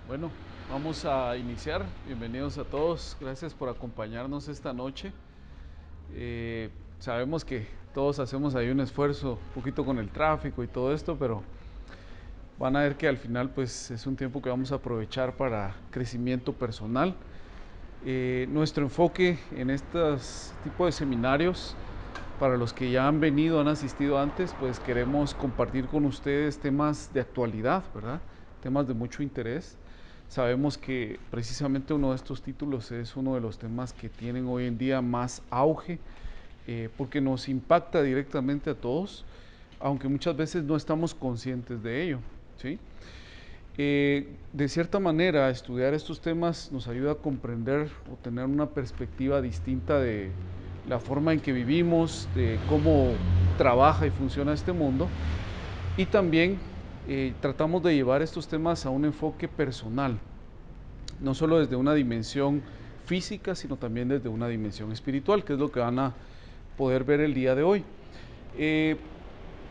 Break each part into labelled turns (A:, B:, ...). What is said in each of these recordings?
A: Bueno, vamos a iniciar. Bienvenidos a todos. Gracias por acompañarnos esta noche. Sabemos que todos hacemos ahí un esfuerzo, un poquito con el tráfico y todo esto, pero van a ver que al final pues es un tiempo que vamos a aprovechar para crecimiento personal. Nuestro enfoque en estos tipos de seminarios, para los que ya han venido, han asistido antes, pues queremos compartir con ustedes temas de actualidad, ¿verdad? Temas de mucho interés. Sabemos que precisamente uno de estos títulos es uno de los temas que tienen hoy en día más auge, porque nos impacta directamente a todos, aunque muchas veces no estamos conscientes de ello, ¿sí? De cierta manera, estudiar estos temas nos ayuda a comprender o tener una perspectiva distinta de la forma en que vivimos, de cómo trabaja y funciona este mundo, y también tratamos de llevar estos temas a un enfoque personal, no solo desde una dimensión física, sino también desde una dimensión espiritual, que es lo que van a poder ver el día de hoy. Eh,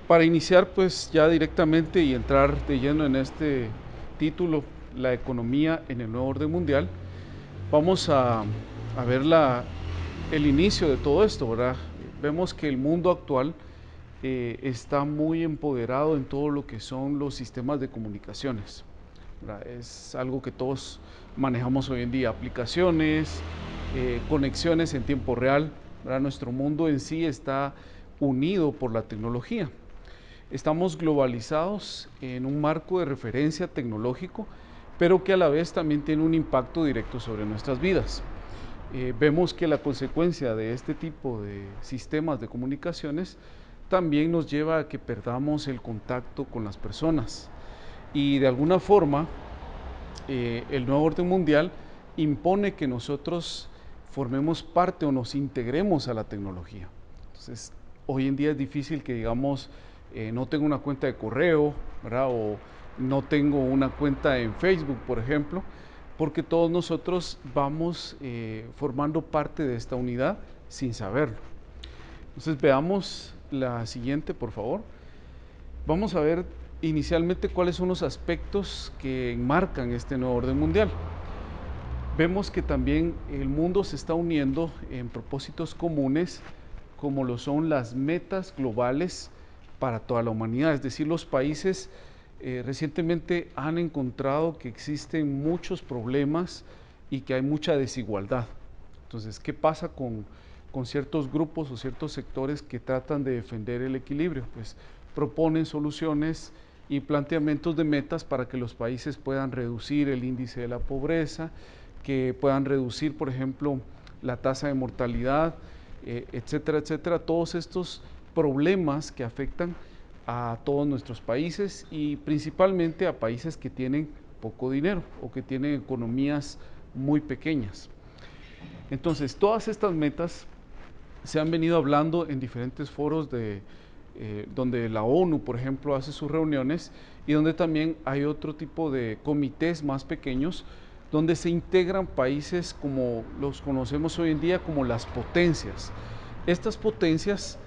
A: para iniciar pues ya directamente y entrar de lleno en este título, la economía en el nuevo orden mundial, vamos a ver el inicio de todo esto, ¿verdad? Vemos que el mundo actual está muy empoderado en todo lo que son los sistemas de comunicaciones, ¿verdad? Es algo que todos manejamos hoy en día, aplicaciones, conexiones en tiempo real, ¿verdad? Nuestro mundo en sí está unido por la tecnología. Estamos globalizados en un marco de referencia tecnológico, pero que a la vez también tiene un impacto directo sobre nuestras vidas. Vemos que la consecuencia de este tipo de sistemas de comunicaciones también nos lleva a que perdamos el contacto con las personas. Y de alguna forma, el nuevo orden mundial impone que nosotros formemos parte o nos integremos a la tecnología. Entonces, hoy en día es difícil que digamos, no tengo una cuenta de correo, ¿verdad? O no tengo una cuenta en Facebook, por ejemplo, porque todos nosotros vamos formando parte de esta unidad sin saberlo. Entonces, veamos la siguiente, por favor. Vamos a ver inicialmente cuáles son los aspectos que enmarcan este nuevo orden mundial. Vemos que también el mundo se está uniendo en propósitos comunes, como lo son las metas globales para toda la humanidad. Es decir, los países recientemente han encontrado que existen muchos problemas y que hay mucha desigualdad. Entonces, ¿qué pasa con ciertos grupos o ciertos sectores que tratan de defender el equilibrio? Pues proponen soluciones y planteamientos de metas para que los países puedan reducir el índice de la pobreza, que puedan reducir, por ejemplo, la tasa de mortalidad, etcétera, etcétera. Todos estos problemas que afectan a todos nuestros países y principalmente a países que tienen poco dinero o que tienen economías muy pequeñas. Entonces, todas estas metas se han venido hablando en diferentes foros donde la ONU, por ejemplo, hace sus reuniones y donde también hay otro tipo de comités más pequeños donde se integran países como los conocemos hoy en día como las potencias. Estas potencias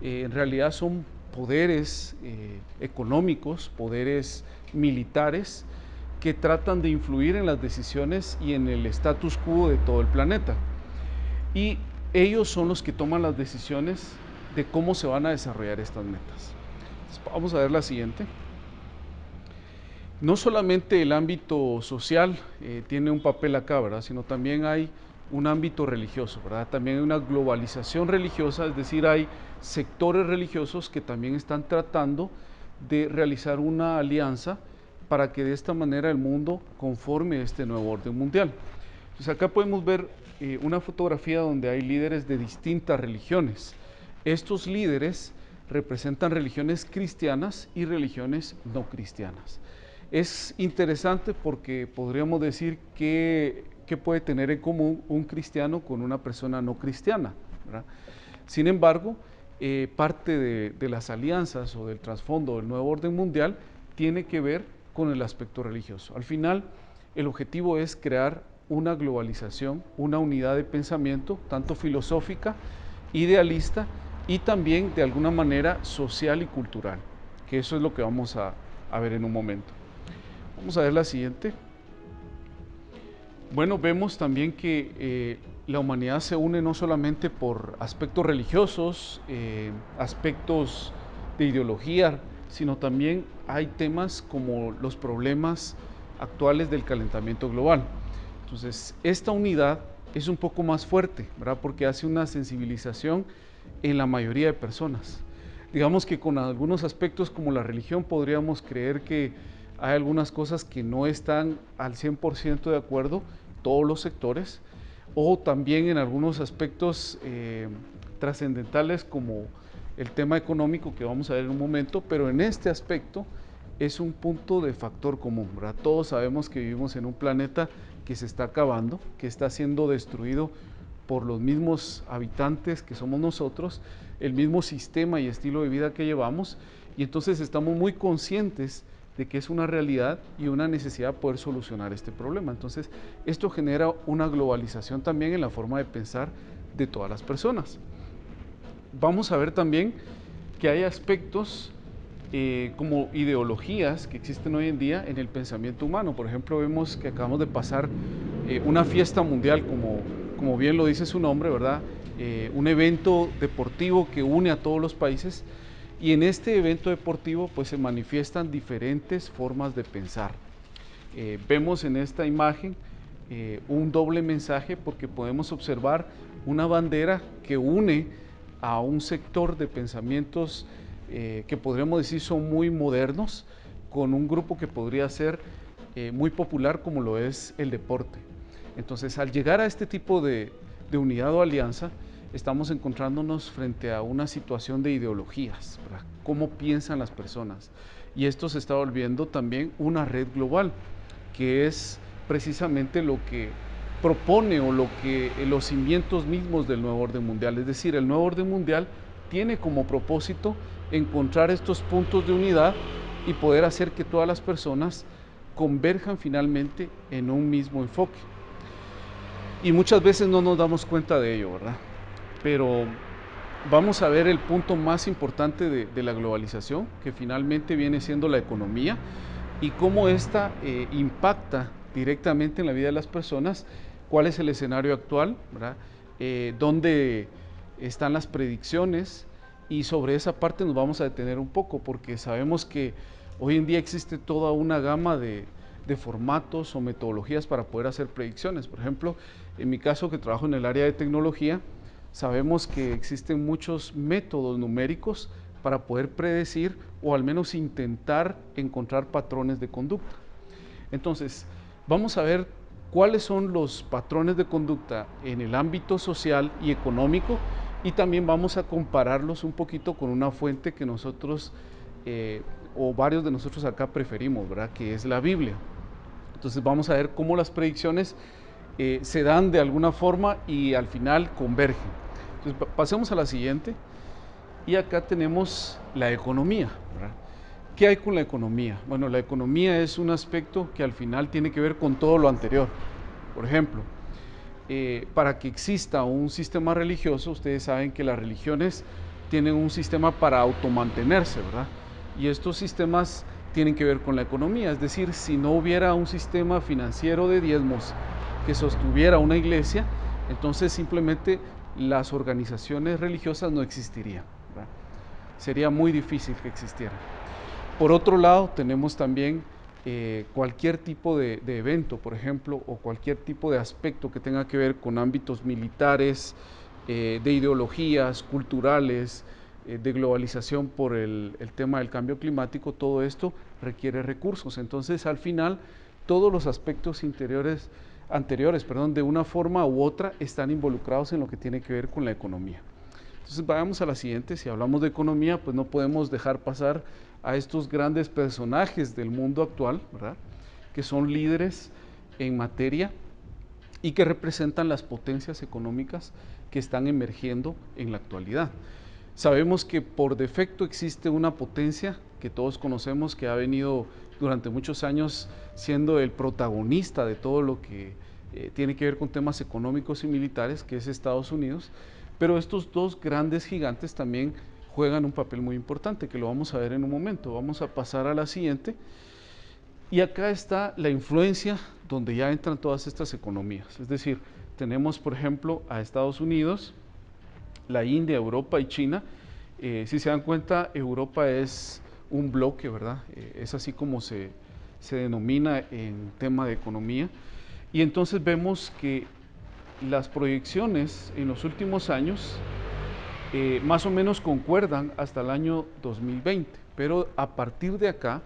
A: en realidad son poderes económicos, poderes militares que tratan de influir en las decisiones y en el status quo de todo el planeta. Y ellos son los que toman las decisiones de cómo se van a desarrollar estas metas. Entonces, vamos a ver la siguiente. No solamente el ámbito social tiene un papel acá, ¿verdad? Sino también hay un ámbito religioso, ¿verdad? También hay una globalización religiosa, es decir, hay sectores religiosos que también están tratando de realizar una alianza para que de esta manera el mundo conforme este nuevo orden mundial. Entonces acá podemos ver una fotografía donde hay líderes de distintas religiones. Estos líderes representan religiones cristianas y religiones no cristianas. Es interesante porque podríamos decir que puede tener en común un cristiano con una persona no cristiana, ¿verdad? Sin embargo, parte de las alianzas o del trasfondo del nuevo orden mundial tiene que ver con el aspecto religioso. Al final, el objetivo es crear una globalización, una unidad de pensamiento, tanto filosófica, idealista y también de alguna manera social y cultural, que eso es lo que vamos a ver en un momento. Vamos a ver la siguiente. Bueno, vemos también que la humanidad se une no solamente por aspectos religiosos, aspectos de ideología, sino también hay temas como los problemas actuales del calentamiento global. Entonces, esta unidad es un poco más fuerte, ¿verdad? Porque hace una sensibilización en la mayoría de personas. Digamos que con algunos aspectos como la religión podríamos creer que hay algunas cosas que no están al 100% de acuerdo, todos los sectores, o también en algunos aspectos trascendentales como el tema económico que vamos a ver en un momento, pero en este aspecto es un punto de factor común, ¿verdad? Todos sabemos que vivimos en un planeta que se está acabando, que está siendo destruido por los mismos habitantes que somos nosotros, el mismo sistema y estilo de vida que llevamos, y entonces estamos muy conscientes de que es una realidad y una necesidad poder solucionar este problema. Entonces, esto genera una globalización también en la forma de pensar de todas las personas. Vamos a ver también que hay aspectos como ideologías que existen hoy en día en el pensamiento humano. Por ejemplo, vemos que acabamos de pasar una fiesta mundial, como bien lo dice su nombre, ¿verdad? Un evento deportivo que une a todos los países, y en este evento deportivo pues se manifiestan diferentes formas de pensar. Vemos en esta imagen un doble mensaje porque podemos observar una bandera que une a un sector de pensamientos que podríamos decir son muy modernos, con un grupo que podría ser muy popular como lo es el deporte. Entonces, al llegar a este tipo de unidad o alianza, estamos encontrándonos frente a una situación de ideologías, ¿verdad? Cómo piensan las personas. Y esto se está volviendo también una red global, que es precisamente lo que propone o lo que los cimientos mismos del nuevo orden mundial. Es decir, el nuevo orden mundial tiene como propósito encontrar estos puntos de unidad y poder hacer que todas las personas converjan finalmente en un mismo enfoque. Y muchas veces no nos damos cuenta de ello, ¿verdad? Pero vamos a ver el punto más importante de la globalización, que finalmente viene siendo la economía, y cómo esta impacta directamente en la vida de las personas. ¿Cuál es el escenario actual? ¿Verdad? ¿Dónde están las predicciones? Y sobre esa parte nos vamos a detener un poco, porque sabemos que hoy en día existe toda una gama de formatos o metodologías para poder hacer predicciones. Por ejemplo, en mi caso, que trabajo en el área de tecnología, sabemos que existen muchos métodos numéricos para poder predecir o al menos intentar encontrar patrones de conducta. Entonces, vamos a ver cuáles son los patrones de conducta en el ámbito social y económico, y también vamos a compararlos un poquito con una fuente que nosotros o varios de nosotros acá preferimos, ¿verdad? Que es la Biblia. Entonces vamos a ver cómo las predicciones se dan de alguna forma y al final convergen. Entonces pasemos a la siguiente, y acá tenemos la economía, ¿verdad? ¿Qué hay con la economía? Bueno, la economía es un aspecto que al final tiene que ver con todo lo anterior. Por ejemplo, para que exista un sistema religioso, ustedes saben que las religiones tienen un sistema para automantenerse, ¿verdad? Y estos sistemas tienen que ver con la economía, es decir, si no hubiera un sistema financiero de diezmos que sostuviera una iglesia, entonces simplemente las organizaciones religiosas no existirían, ¿verdad? Sería muy difícil que existieran. Por otro lado, tenemos también cualquier tipo de evento, por ejemplo, o cualquier tipo de aspecto que tenga que ver con ámbitos militares, de ideologías, culturales, de globalización por el tema del cambio climático. Todo esto requiere recursos. Entonces, al final, todos los aspectos anteriores, de una forma u otra, están involucrados en lo que tiene que ver con la economía. Entonces, vayamos a la siguiente. Si hablamos de economía, pues no podemos dejar pasar a estos grandes personajes del mundo actual, ¿verdad? Que son líderes en materia y que representan las potencias económicas que están emergiendo en la actualidad. Sabemos que por defecto existe una potencia que todos conocemos, que ha venido durante muchos años siendo el protagonista de todo lo que tiene que ver con temas económicos y militares, que es Estados Unidos, pero estos dos grandes gigantes también juegan un papel muy importante, que lo vamos a ver en un momento. Vamos a pasar a la siguiente. Y acá está la influencia donde ya entran todas estas economías. Es decir, tenemos por ejemplo a Estados Unidos, la India, Europa y China. Si se dan cuenta, Europa es un bloque, ¿verdad? Es así como se denomina en tema de economía. Y entonces vemos que las proyecciones en los últimos años más o menos concuerdan hasta el año 2020, pero a partir de acá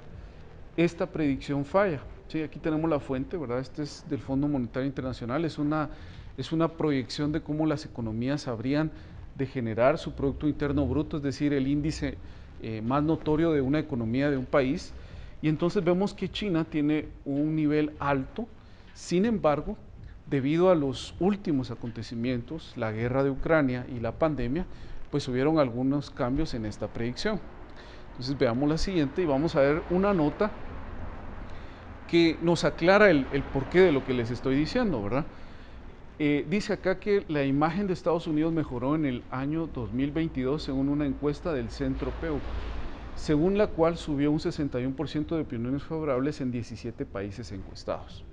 A: esta predicción falla. Sí, aquí tenemos la fuente, ¿verdad? Este es del Fondo Monetario Internacional, es una proyección de cómo las economías habrían de generar su Producto Interno Bruto, es decir, el índice más notorio de una economía de un país. Y entonces vemos que China tiene un nivel alto, sin embargo, debido a los últimos acontecimientos, la guerra de Ucrania y la pandemia, pues hubieron algunos cambios en esta predicción. Entonces veamos la siguiente y vamos a ver una nota que nos aclara el porqué de lo que les estoy diciendo, ¿verdad? Dice acá que la imagen de Estados Unidos mejoró en el año 2022 según una encuesta del Centro Pew, según la cual subió un 61% de opiniones favorables en 17 países encuestados.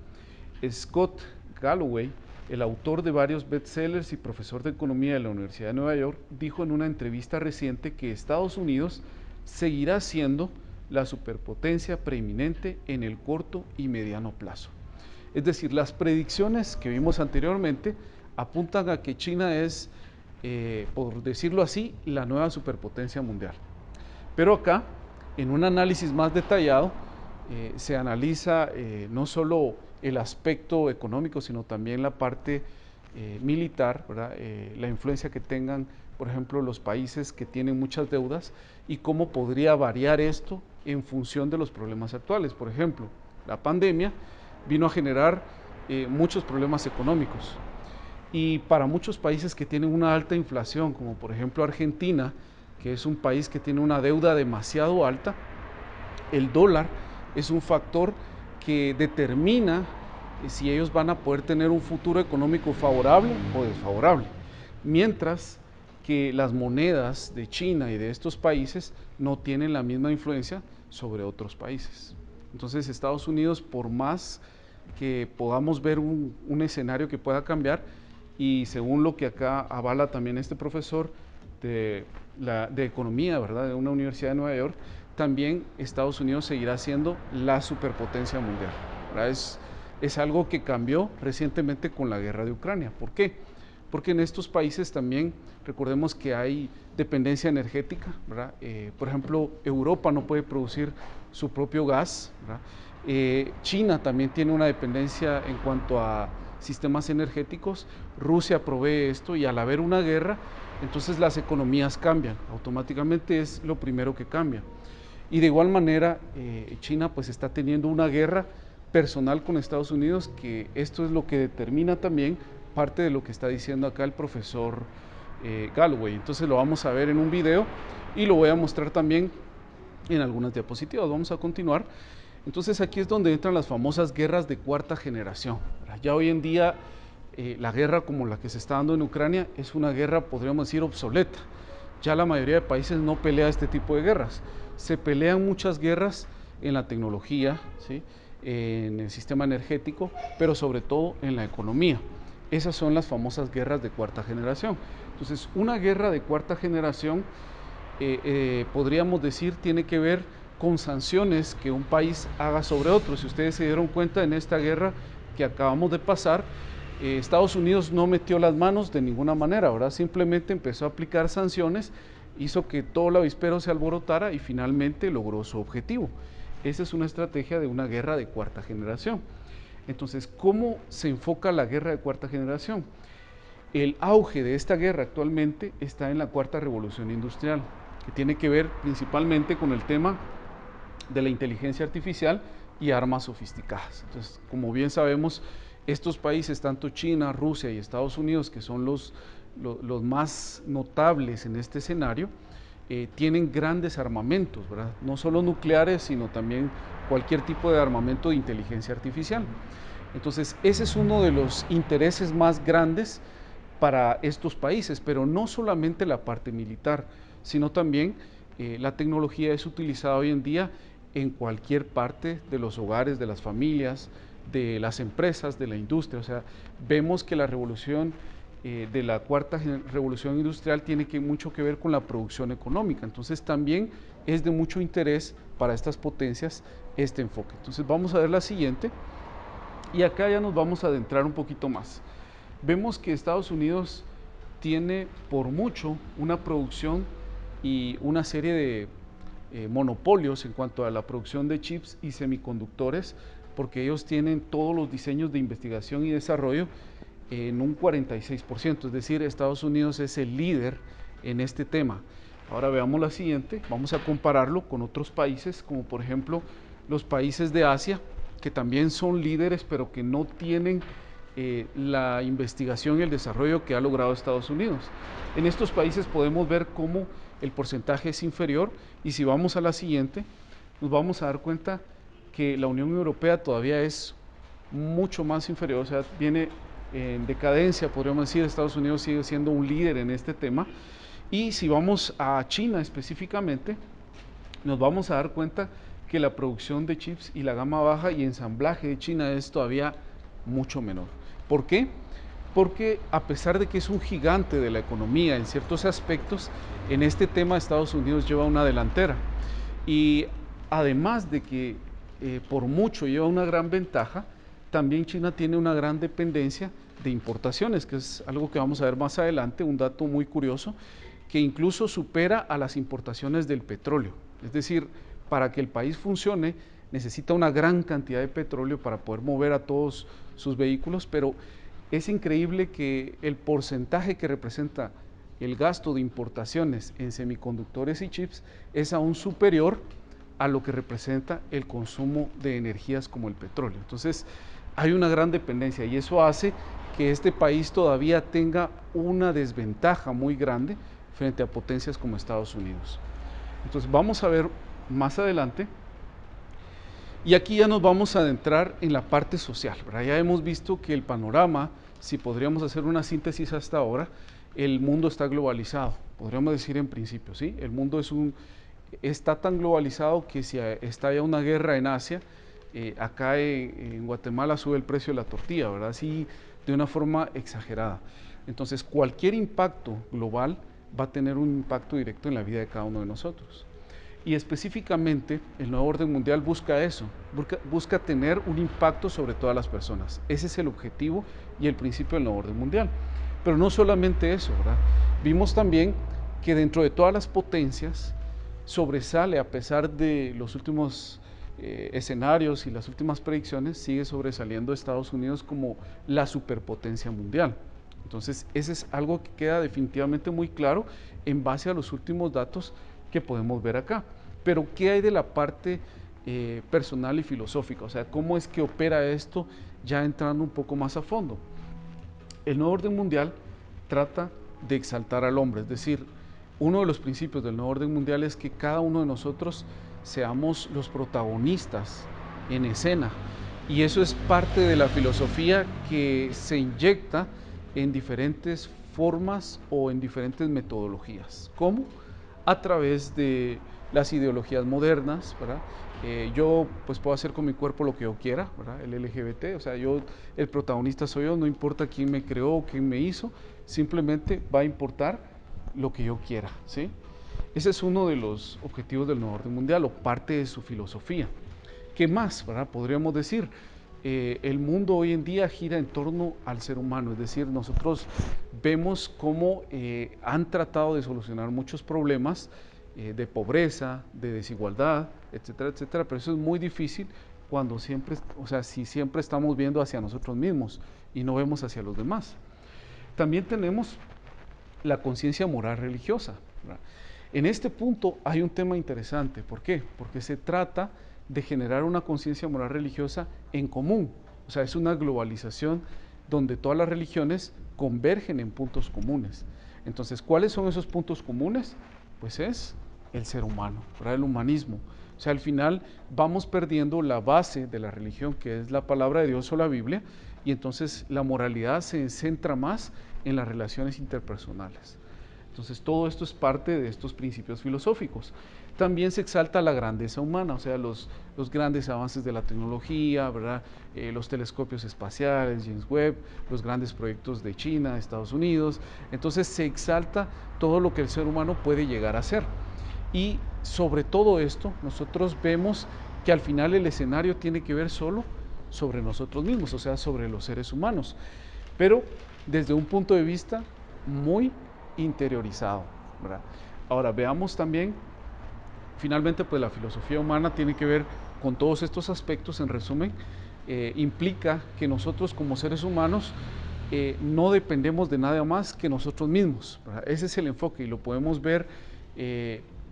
A: Scott Galloway, el autor de varios bestsellers y profesor de economía de la Universidad de Nueva York, dijo en una entrevista reciente que Estados Unidos seguirá siendo la superpotencia preeminente en el corto y mediano plazo. Es decir, las predicciones que vimos anteriormente apuntan a que China es, por decirlo así, la nueva superpotencia mundial. Pero acá, en un análisis más detallado, se analiza no solo el aspecto económico, sino también la parte militar, ¿verdad? La influencia que tengan, por ejemplo, los países que tienen muchas deudas y cómo podría variar esto en función de los problemas actuales. Por ejemplo, la pandemia vino a generar muchos problemas económicos y para muchos países que tienen una alta inflación, como por ejemplo Argentina, que es un país que tiene una deuda demasiado alta, el dólar es un factor que determina si ellos van a poder tener un futuro económico favorable o desfavorable, mientras que las monedas de China y de estos países no tienen la misma influencia sobre otros países. Entonces Estados Unidos, por más que podamos ver un escenario que pueda cambiar, y según lo que acá avala también este profesor de economía, ¿verdad?, de una universidad de Nueva York, también Estados Unidos seguirá siendo la superpotencia mundial, ¿verdad? Es algo que cambió recientemente con la guerra de Ucrania. ¿Por qué? Porque en estos países también recordemos que hay dependencia energética, ¿verdad? Por ejemplo, Europa no puede producir su propio gas, ¿verdad? China también tiene una dependencia en cuanto a sistemas energéticos. Rusia provee esto y al haber una guerra, entonces las economías cambian, automáticamente es lo primero que cambia. Y de igual manera, China pues está teniendo una guerra personal con Estados Unidos, que esto es lo que determina también parte de lo que está diciendo acá el profesor Galloway. Entonces lo vamos a ver en un video y lo voy a mostrar también en algunas diapositivas. Vamos a continuar. Entonces aquí es donde entran las famosas guerras de cuarta generación. Ya hoy en día la guerra como la que se está dando en Ucrania es una guerra, podríamos decir, obsoleta. Ya la mayoría de países no pelea este tipo de guerras. Se pelean muchas guerras en la tecnología, ¿sí?, en el sistema energético, pero sobre todo en la economía. Esas son las famosas guerras de cuarta generación. Entonces, una guerra de cuarta generación, podríamos decir, tiene que ver con sanciones que un país haga sobre otro. Si ustedes se dieron cuenta en esta guerra que acabamos de pasar, Estados Unidos no metió las manos de ninguna manera, ¿verdad? Simplemente empezó a aplicar sanciones, hizo que todo el avispero se alborotara y finalmente logró su objetivo. Esa es una estrategia de una guerra de cuarta generación. Entonces, ¿cómo se enfoca la guerra de cuarta generación? El auge de esta guerra actualmente está en la cuarta revolución industrial, que tiene que ver principalmente con el tema de la inteligencia artificial y armas sofisticadas. Entonces, como bien sabemos, estos países, tanto China, Rusia y Estados Unidos, que son los más notables en este escenario, tienen grandes armamentos, ¿verdad? No solo nucleares, sino también cualquier tipo de armamento de inteligencia artificial. Entonces, ese es uno de los intereses más grandes para estos países, pero no solamente la parte militar, sino también la tecnología es utilizada hoy en día en cualquier parte de los hogares, de las familias, de las empresas, de la industria. O sea, vemos que la revolución de la cuarta revolución industrial tiene mucho que ver con la producción económica. Entonces también es de mucho interés para estas potencias este enfoque. Entonces vamos a ver la siguiente y acá ya nos vamos a adentrar un poquito más. Vemos que Estados Unidos tiene por mucho una producción y una serie de monopolios en cuanto a la producción de chips y semiconductores, porque ellos tienen todos los diseños de investigación y desarrollo en un 46%, es decir, Estados Unidos es el líder en este tema. Ahora veamos la siguiente, vamos a compararlo con otros países, como por ejemplo los países de Asia, que también son líderes, pero que no tienen la investigación y el desarrollo que ha logrado Estados Unidos. En estos países podemos ver cómo el porcentaje es inferior, y si vamos a la siguiente, nos vamos a dar cuenta que la Unión Europea todavía es mucho más inferior, o sea, viene en decadencia, podríamos decir. Estados Unidos sigue siendo un líder en este tema. Y si vamos a China específicamente, nos vamos a dar cuenta que la producción de chips y la gama baja y ensamblaje de China es todavía mucho menor. ¿Por qué? Porque a pesar de que es un gigante de la economía en ciertos aspectos, en este tema Estados Unidos lleva una delantera. Y además de que por mucho lleva una gran ventaja, también China tiene una gran dependencia de importaciones, que es algo que vamos a ver más adelante, un dato muy curioso, que incluso supera a las importaciones del petróleo. Es decir, para que el país funcione necesita una gran cantidad de petróleo para poder mover a todos sus vehículos, pero es increíble que el porcentaje que representa el gasto de importaciones en semiconductores y chips es aún superior a lo que representa el consumo de energías como el petróleo. Entonces hay una gran dependencia, y eso hace que este país todavía tenga una desventaja muy grande frente a potencias como Estados Unidos. Entonces vamos a ver más adelante, y aquí ya nos vamos a adentrar en la parte social, ¿verdad? Ya hemos visto que el panorama, si podríamos hacer una síntesis hasta ahora, el mundo está globalizado, podríamos decir en principio, ¿sí? El mundo está tan globalizado que si estalla una guerra en Asia, acá en Guatemala sube el precio de la tortilla, ¿verdad? Así de una forma exagerada. Entonces cualquier impacto global va a tener un impacto directo en la vida de cada uno de nosotros. Y específicamente el nuevo orden mundial busca eso, busca tener un impacto sobre todas las personas. Ese es el objetivo y el principio del nuevo orden mundial. Pero no solamente eso, ¿verdad? Vimos también que dentro de todas las potencias sobresale, a pesar de los últimos escenarios y las últimas predicciones, sigue sobresaliendo Estados Unidos como la superpotencia mundial. Entonces, ese es algo que queda definitivamente muy claro en base a los últimos datos que podemos ver acá. Pero, ¿qué hay de la parte personal y filosófica? O sea, ¿cómo es que opera esto ya entrando un poco más a fondo? El nuevo orden mundial trata de exaltar al hombre, es decir, uno de los principios del nuevo orden mundial es que cada uno de nosotros seamos los protagonistas en escena, y eso es parte de la filosofía que se inyecta en diferentes formas o en diferentes metodologías. ¿Cómo? A través de las ideologías modernas, ¿verdad? Yo pues puedo hacer con mi cuerpo lo que yo quiera, ¿verdad? El LGBT, o sea, el protagonista soy yo, no importa quién me creó o quién me hizo, simplemente va a importar lo que yo quiera, ¿sí? Ese es uno de los objetivos del nuevo orden mundial, o parte de su filosofía. ¿Qué más, verdad? Podríamos decir, el mundo hoy en día gira en torno al ser humano, es decir, nosotros vemos cómo han tratado de solucionar muchos problemas de pobreza, de desigualdad, etcétera, etcétera, pero eso es muy difícil cuando siempre, o sea, si siempre estamos viendo hacia nosotros mismos y no vemos hacia los demás. También tenemos la conciencia moral religiosa, ¿verdad? En este punto hay un tema interesante. ¿Por qué? Porque se trata de generar una conciencia moral religiosa en común. O sea, es una globalización donde todas las religiones convergen en puntos comunes. Entonces, ¿cuáles son esos puntos comunes? Pues es el ser humano, ¿verdad? El humanismo. O sea, al final vamos perdiendo la base de la religión, que es la palabra de Dios o la Biblia, y entonces la moralidad se centra más en las relaciones interpersonales. Entonces todo esto es parte de estos principios filosóficos. también se exalta la grandeza humana, o sea, los grandes avances de la tecnología, ¿verdad? Los telescopios espaciales, James Webb, los grandes proyectos de China, Estados Unidos. Entonces se exalta todo lo que el ser humano puede llegar a hacer. Y sobre todo esto, nosotros vemos que al final el escenario tiene que ver solo sobre nosotros mismos, o sea, sobre los seres humanos, pero desde un punto de vista muy interiorizado, ¿verdad? Ahora veamos también, finalmente, pues la filosofía humana tiene que ver con todos estos aspectos. En resumen, implica que nosotros como seres humanos no dependemos de nada más que nosotros mismos, ¿verdad? Ese es el enfoque y lo podemos ver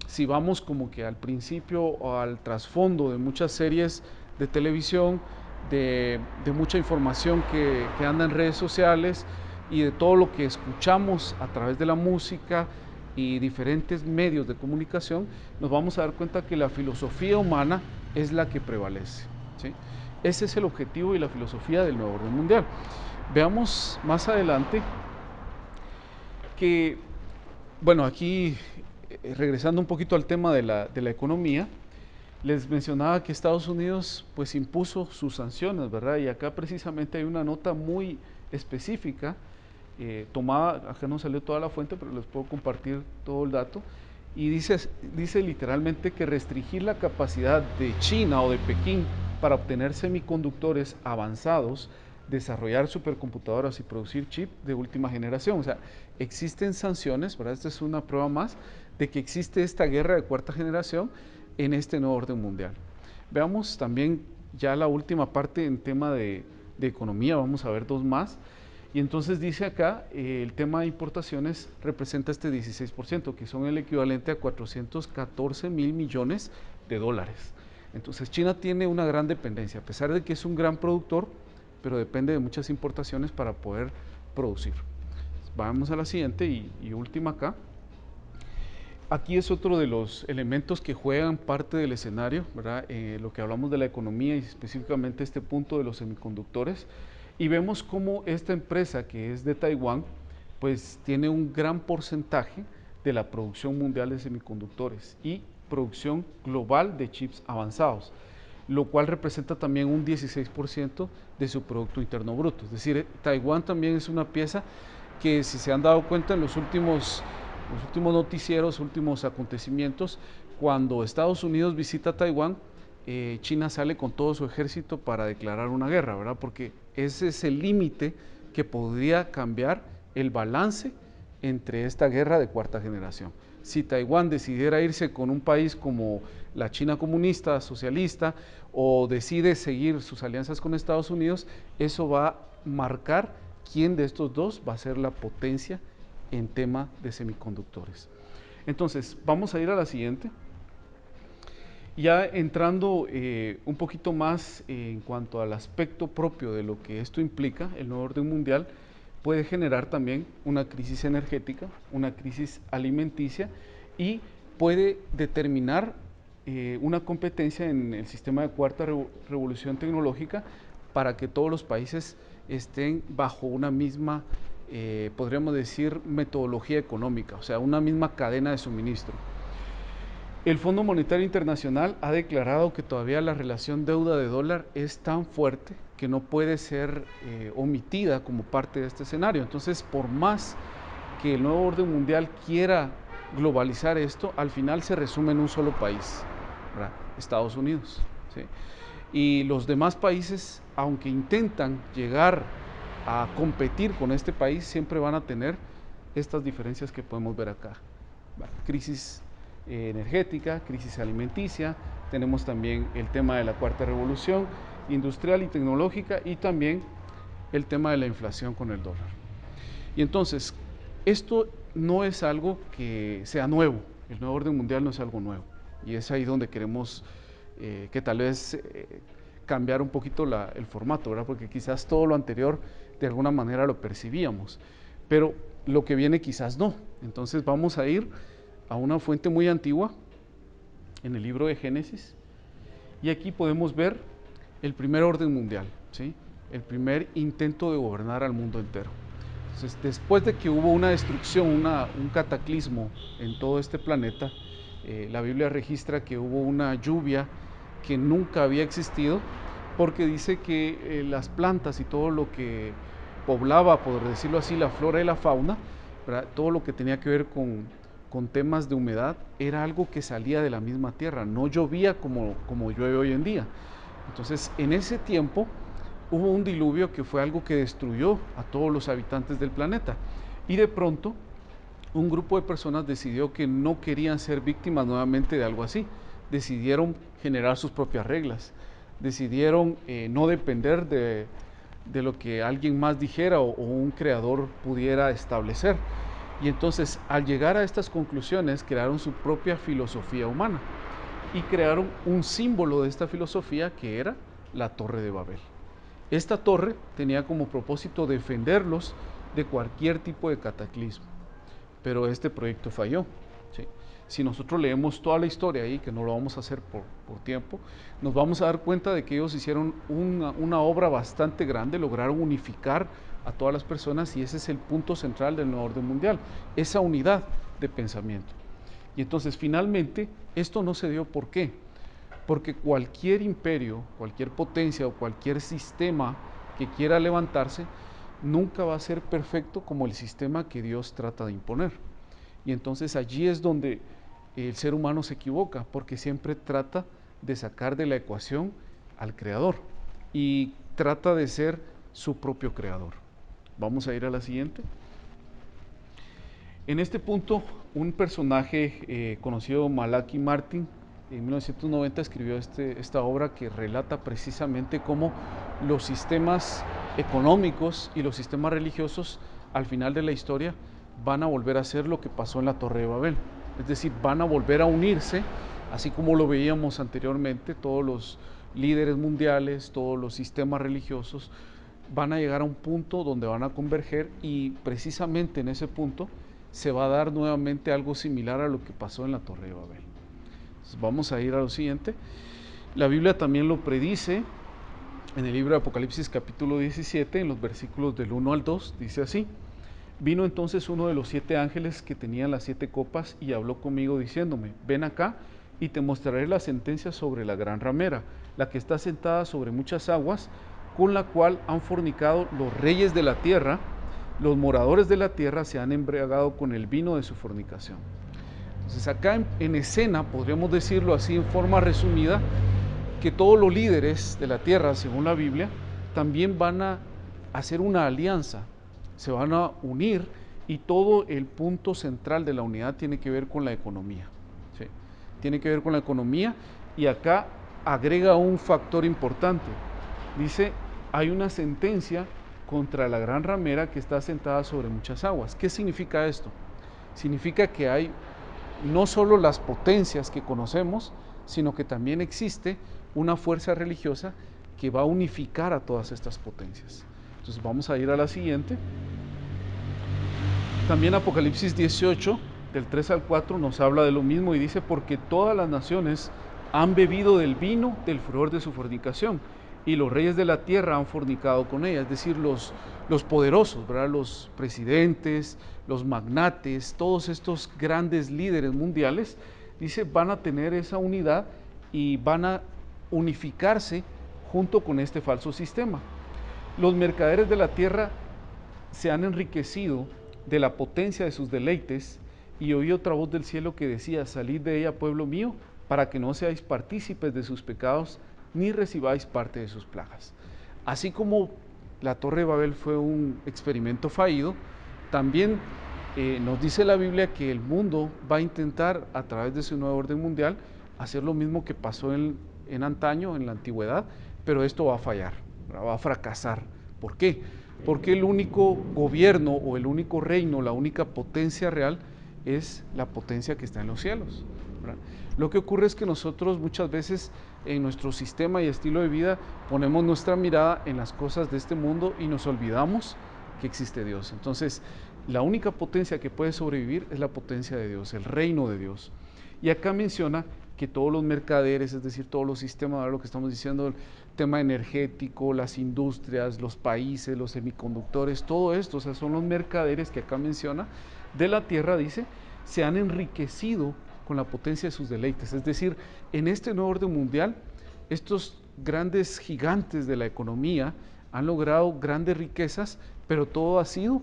A: si vamos como que al principio o al trasfondo de muchas series de televisión, de mucha información que anda en redes sociales y de todo lo que escuchamos a través de la música y diferentes medios de comunicación, nos vamos a dar cuenta que la filosofía humana es la que prevalece, ¿sí? Ese es el objetivo y la filosofía del nuevo orden mundial. Veamos más adelante que, bueno, aquí regresando un poquito al tema de la economía, les mencionaba que Estados Unidos pues impuso sus sanciones, ¿verdad? Y acá precisamente hay una nota muy específica, tomada, acá no salió toda la fuente, pero les puedo compartir todo el dato, y dice literalmente que restringir la capacidad de China o de Pekín para obtener semiconductores avanzados, desarrollar supercomputadoras y producir chips de última generación. O sea, existen sanciones, ¿verdad? Esta es una prueba más de que existe esta guerra de cuarta generación en este nuevo orden mundial. Veamos también ya la última parte en tema de economía, vamos a ver dos más. Y entonces dice acá, el tema de importaciones representa este 16%, que son el equivalente a 414 mil millones de dólares. Entonces China tiene una gran dependencia, a pesar de que es un gran productor, pero depende de muchas importaciones para poder producir. Vamos a la siguiente y última acá. Aquí es otro de los elementos que juegan parte del escenario, ¿verdad? Lo que hablamos de la economía y específicamente este punto de los semiconductores. Y vemos cómo esta empresa que es de Taiwán, pues tiene un gran porcentaje de la producción mundial de semiconductores y producción global de chips avanzados, lo cual representa también un 16% de su Producto Interno Bruto. Es decir, Taiwán también es una pieza que, si se han dado cuenta en los últimos noticieros, últimos acontecimientos, cuando Estados Unidos visita Taiwán, China sale con todo su ejército para declarar una guerra, ¿verdad? Porque ese es el límite que podría cambiar el balance entre esta guerra de cuarta generación. Si Taiwán decidiera irse con un país como la China comunista, socialista, o decide seguir sus alianzas con Estados Unidos, eso va a marcar quién de estos dos va a ser la potencia en tema de semiconductores. Entonces, vamos a ir a la siguiente. Ya entrando un poquito más en cuanto al aspecto propio de lo que esto implica, el nuevo orden mundial puede generar también una crisis energética, una crisis alimenticia y puede determinar una competencia en el sistema de cuarta revolución tecnológica para que todos los países estén bajo una misma, podríamos decir, metodología económica, o sea, una misma cadena de suministro. El Fondo Monetario Internacional ha declarado que todavía la relación deuda de dólar es tan fuerte que no puede ser omitida como parte de este escenario. Entonces, por más que el nuevo orden mundial quiera globalizar esto, al final se resume en un solo país, ¿verdad? Estados Unidos, ¿sí? Y los demás países, aunque intentan llegar a competir con este país, siempre van a tener estas diferencias que podemos ver acá. Crisis energética, crisis alimenticia, tenemos también el tema de la cuarta revolución industrial y tecnológica y también el tema de la inflación con el dólar. Y entonces, esto no es algo que sea nuevo, el nuevo orden mundial no es algo nuevo y es ahí donde queremos que tal vez cambiar un poquito el formato, ¿verdad? Porque quizás todo lo anterior de alguna manera lo percibíamos, pero lo que viene quizás no. Entonces vamos a ir a una fuente muy antigua, en el libro de Génesis, y aquí podemos ver el primer orden mundial, ¿sí? El primer intento de gobernar al mundo entero. Entonces, después de que hubo una destrucción, un cataclismo en todo este planeta, La Biblia registra que hubo una lluvia que nunca había existido, porque dice que las plantas y todo lo que poblaba, por decirlo así, la flora y la fauna, ¿verdad? Todo lo que tenía que ver con temas de humedad, era algo que salía de la misma tierra, no llovía como llueve hoy en día. Entonces, en ese tiempo hubo un diluvio que fue algo que destruyó a todos los habitantes del planeta. Y de pronto, un grupo de personas decidió que no querían ser víctimas nuevamente de algo así. Decidieron generar sus propias reglas. Decidieron no depender de lo que alguien más dijera o un creador pudiera establecer. Y entonces, al llegar a estas conclusiones, crearon su propia filosofía humana y crearon un símbolo de esta filosofía que era la Torre de Babel. Esta torre tenía como propósito defenderlos de cualquier tipo de cataclismo, pero este proyecto falló. ¿Sí? Si nosotros leemos toda la historia ahí, que no lo vamos a hacer por tiempo, nos vamos a dar cuenta de que ellos hicieron una obra bastante grande, lograron unificar a todas las personas, y ese es el punto central del nuevo orden mundial, esa unidad de pensamiento. Y entonces finalmente esto no se dio. ¿Por qué? Porque cualquier imperio, cualquier potencia o cualquier sistema que quiera levantarse nunca va a ser perfecto como el sistema que Dios trata de imponer. Y entonces allí es donde el ser humano se equivoca, porque siempre trata de sacar de la ecuación al creador y trata de ser su propio creador. Vamos a ir a la siguiente. En este punto, un personaje conocido, Malachi Martin, en 1990 escribió esta obra que relata precisamente cómo los sistemas económicos y los sistemas religiosos al final de la historia van a volver a ser lo que pasó en la Torre de Babel. Es decir, van a volver a unirse, así como lo veíamos anteriormente. Todos los líderes mundiales, todos los sistemas religiosos van a llegar a un punto donde van a converger, y precisamente en ese punto se va a dar nuevamente algo similar a lo que pasó en la Torre de Babel. Entonces vamos a ir a lo siguiente. La Biblia también lo predice en el libro de Apocalipsis capítulo 17, en los versículos del 1 al 2, dice así: Vino entonces uno de los 7 ángeles que tenían las 7 copas y habló conmigo diciéndome: ven acá y te mostraré la sentencia sobre la gran ramera, la que está sentada sobre muchas aguas, con la cual han fornicado los reyes de la tierra. Los moradores de la tierra se han embriagado con el vino de su fornicación. Entonces acá en escena, podríamos decirlo así en forma resumida, que todos los líderes de la tierra, según la Biblia, también van a hacer una alianza, se van a unir, y todo el punto central de la unidad tiene que ver con la economía. ¿Sí? Tiene que ver con la economía, y acá agrega un factor importante. Dice, hay una sentencia contra la gran ramera que está sentada sobre muchas aguas. ¿Qué significa esto? Significa que hay no solo las potencias que conocemos, sino que también existe una fuerza religiosa que va a unificar a todas estas potencias. Entonces vamos a ir a la siguiente. También Apocalipsis 18, del 3 al 4, nos habla de lo mismo y dice: porque todas las naciones han bebido del vino del furor de su fornicación, y los reyes de la tierra han fornicado con ella. Es decir, los poderosos, ¿verdad? Los presidentes, los magnates, todos estos grandes líderes mundiales, dice, van a tener esa unidad y van a unificarse junto con este falso sistema. Los mercaderes de la tierra se han enriquecido de la potencia de sus deleites, y oí otra voz del cielo que decía: salid de ella, pueblo mío, para que no seáis partícipes de sus pecados, ni recibáis parte de sus plagas. Así como la Torre de Babel fue un experimento fallido, también nos dice la Biblia que el mundo va a intentar, a través de su nuevo orden mundial, hacer lo mismo que pasó en antaño, en la antigüedad, pero esto va a fallar, va a fracasar. ¿Por qué? Porque el único gobierno o el único reino, la única potencia real, es la potencia que está en los cielos, ¿verdad? Lo que ocurre es que nosotros muchas veces en nuestro sistema y estilo de vida ponemos nuestra mirada en las cosas de este mundo y nos olvidamos que existe Dios. Entonces, la única potencia que puede sobrevivir es la potencia de Dios, el reino de Dios. Y acá menciona que todos los mercaderes, es decir, todos los sistemas, ahora lo que estamos diciendo, el tema energético, las industrias, los países, los semiconductores, todo esto, o sea, son los mercaderes que acá menciona, de la tierra, dice, se han enriquecido con la potencia de sus deleites. Es decir, en este nuevo orden mundial, estos grandes gigantes de la economía han logrado grandes riquezas, pero todo ha sido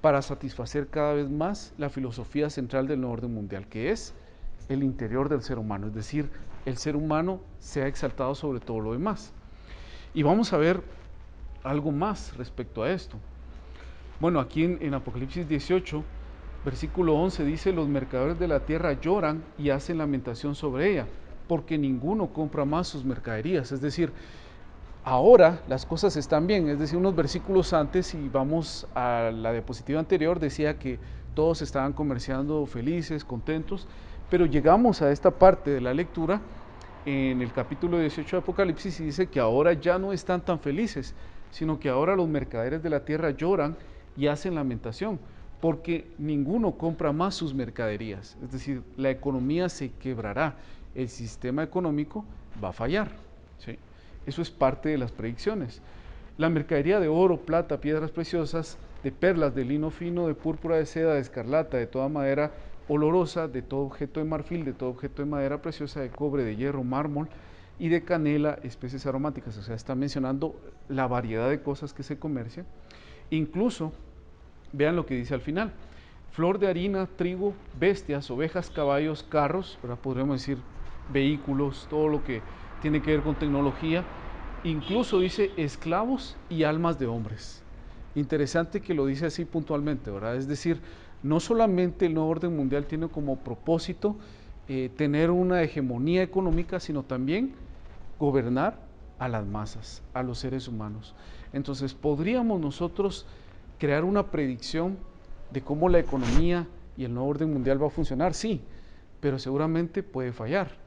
A: para satisfacer cada vez más la filosofía central del nuevo orden mundial, que es el interior del ser humano, es decir, el ser humano se ha exaltado sobre todo lo demás. Y vamos a ver algo más respecto a esto. Bueno, aquí en Apocalipsis 18, versículo 11 dice: los mercaderes de la tierra lloran y hacen lamentación sobre ella, porque ninguno compra más sus mercaderías. Es decir, ahora las cosas están bien, es decir, unos versículos antes, y vamos a la diapositiva anterior, decía que todos estaban comerciando felices, contentos, pero llegamos a esta parte de la lectura en el capítulo 18 de Apocalipsis y dice que ahora ya no están tan felices, sino que ahora los mercaderes de la tierra lloran y hacen lamentación, porque ninguno compra más sus mercaderías. Es decir, la economía se quebrará, el sistema económico va a fallar, ¿sí? Eso es parte de las predicciones. La mercadería de oro, plata, piedras preciosas, de perlas, de lino fino, de púrpura, de seda, de escarlata, de toda madera olorosa, de todo objeto de marfil, de todo objeto de madera preciosa, de cobre, de hierro, mármol y de canela, especies aromáticas. O sea, está mencionando la variedad de cosas que se comercian. Incluso, vean lo que dice al final: flor de harina, trigo, bestias, ovejas, caballos, carros, ¿verdad? Podríamos decir vehículos, todo lo que tiene que ver con tecnología. Incluso dice esclavos y almas de hombres. Interesante que lo dice así puntualmente, ¿verdad? Es decir, no solamente el nuevo orden mundial tiene como propósito tener una hegemonía económica, sino también gobernar a las masas, a los seres humanos. Entonces, ¿podríamos nosotros crear una predicción de cómo la economía y el nuevo orden mundial va a funcionar? Sí, pero seguramente puede fallar.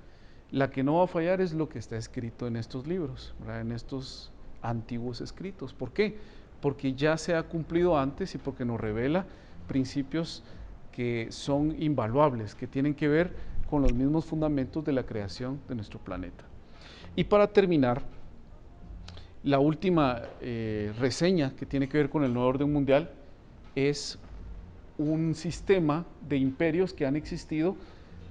A: La que no va a fallar es lo que está escrito en estos libros, ¿verdad? En estos antiguos escritos. ¿Por qué? Porque ya se ha cumplido antes y porque nos revela principios que son invaluables, que tienen que ver con los mismos fundamentos de la creación de nuestro planeta. Y para terminar, la última reseña que tiene que ver con el nuevo orden mundial es un sistema de imperios que han existido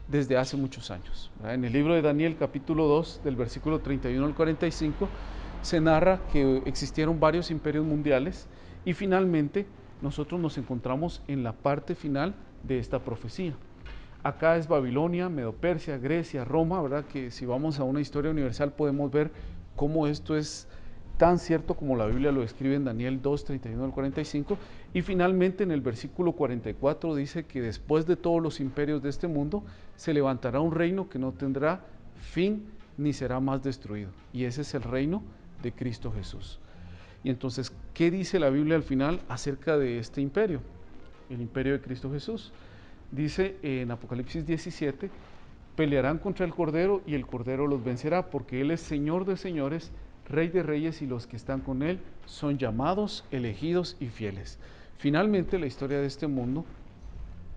A: desde hace muchos años, ¿verdad? En el libro de Daniel, capítulo 2, del versículo 31 al 45, se narra que existieron varios imperios mundiales y finalmente nosotros nos encontramos en la parte final de esta profecía. Acá es Babilonia, Medo-Persia, Grecia, Roma, ¿verdad? Que si vamos a una historia universal podemos ver cómo esto es tan cierto como la Biblia lo describe en Daniel 2, 31 al 45, y finalmente en el versículo 44 dice que después de todos los imperios de este mundo se levantará un reino que no tendrá fin ni será más destruido, y ese es el reino de Cristo Jesús. Y entonces, ¿qué dice la Biblia al final acerca de este imperio? El imperio de Cristo Jesús. Dice en Apocalipsis 17: pelearán contra el Cordero y el Cordero los vencerá, porque Él es Señor de señores, Rey de reyes, y los que están con Él son llamados, elegidos y fieles. Finalmente, la historia de este mundo,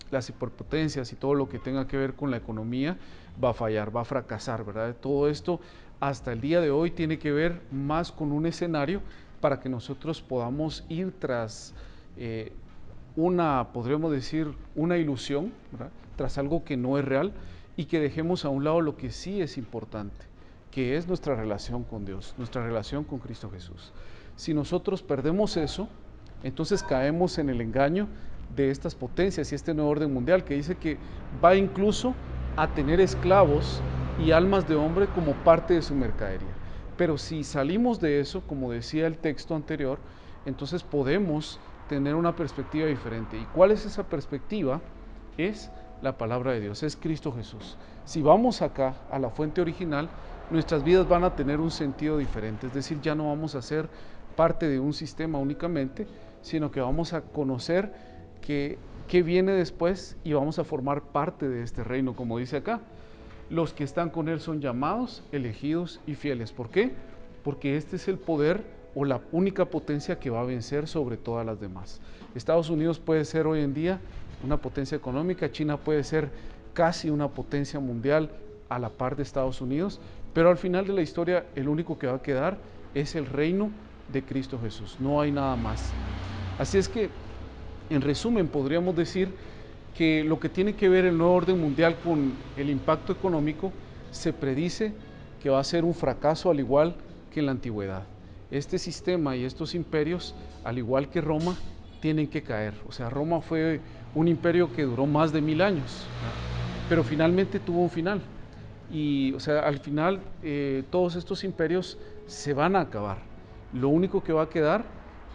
A: las hiperpotencias y todo lo que tenga que ver con la economía va a fallar, va a fracasar, ¿verdad? Todo esto hasta el día de hoy tiene que ver más con un escenario para que nosotros podamos ir tras podríamos decir, una ilusión, ¿verdad? Tras algo que no es real, y que dejemos a un lado lo que sí es importante, que es nuestra relación con Dios, nuestra relación con Cristo Jesús. Si nosotros perdemos eso, entonces caemos en el engaño de estas potencias y este nuevo orden mundial que dice que va incluso a tener esclavos y almas de hombre como parte de su mercadería. Pero si salimos de eso, como decía el texto anterior, entonces podemos tener una perspectiva diferente. ¿Y cuál es esa perspectiva? Es la palabra de Dios, es Cristo Jesús. Si vamos acá a la fuente original, nuestras vidas van a tener un sentido diferente, es decir, ya no vamos a ser parte de un sistema únicamente, sino que vamos a conocer qué viene después y vamos a formar parte de este reino, como dice acá. Los que están con Él son llamados, elegidos y fieles. ¿Por qué? Porque este es el poder o la única potencia que va a vencer sobre todas las demás. Estados Unidos puede ser hoy en día una potencia económica, China puede ser casi una potencia mundial a la par de Estados Unidos, pero al final de la historia el único que va a quedar es el reino de Cristo Jesús, no hay nada más. Así es que, en resumen, podríamos decir que lo que tiene que ver el nuevo orden mundial con el impacto económico se predice que va a ser un fracaso al igual que en la antigüedad. Este sistema y estos imperios, al igual que Roma, tienen que caer. O sea, Roma fue un imperio que duró más de 1000 años, pero finalmente tuvo un final. Y, o sea, al final todos estos imperios se van a acabar. Lo único que va a quedar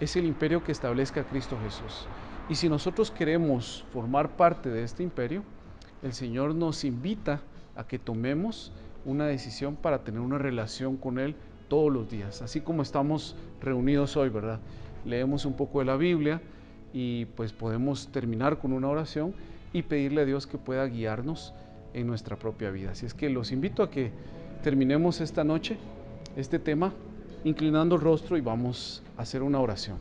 A: es el imperio que establezca Cristo Jesús. Y si nosotros queremos formar parte de este imperio, el Señor nos invita a que tomemos una decisión para tener una relación con Él todos los días, así como estamos reunidos hoy, ¿verdad? Leemos un poco de la Biblia y pues podemos terminar con una oración y pedirle a Dios que pueda guiarnos en nuestra propia vida. Así es que los invito a que terminemos esta noche este tema inclinando el rostro y vamos a hacer una oración.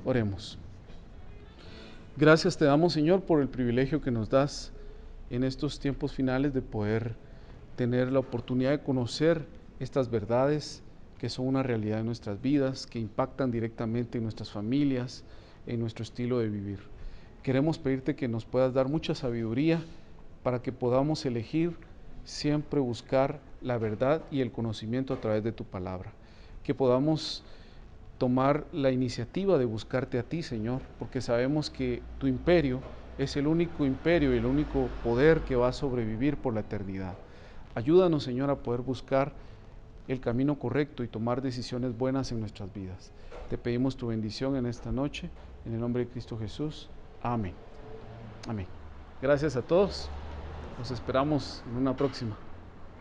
A: Oremos. Gracias te damos, Señor, por el privilegio que nos das en estos tiempos finales de poder tener la oportunidad de conocer estas verdades que son una realidad en nuestras vidas, que impactan directamente en nuestras familias, en nuestro estilo de vivir. Queremos pedirte que nos puedas dar mucha sabiduría para que podamos elegir siempre buscar la verdad y el conocimiento a través de tu palabra. Que podamos tomar la iniciativa de buscarte a ti, Señor, porque sabemos que tu imperio es el único imperio y el único poder que va a sobrevivir por la eternidad. Ayúdanos, Señor, a poder buscar el camino correcto y tomar decisiones buenas en nuestras vidas. Te pedimos tu bendición en esta noche, en el nombre de Cristo Jesús. Amén. Amén. Gracias a todos. Nos esperamos en una próxima.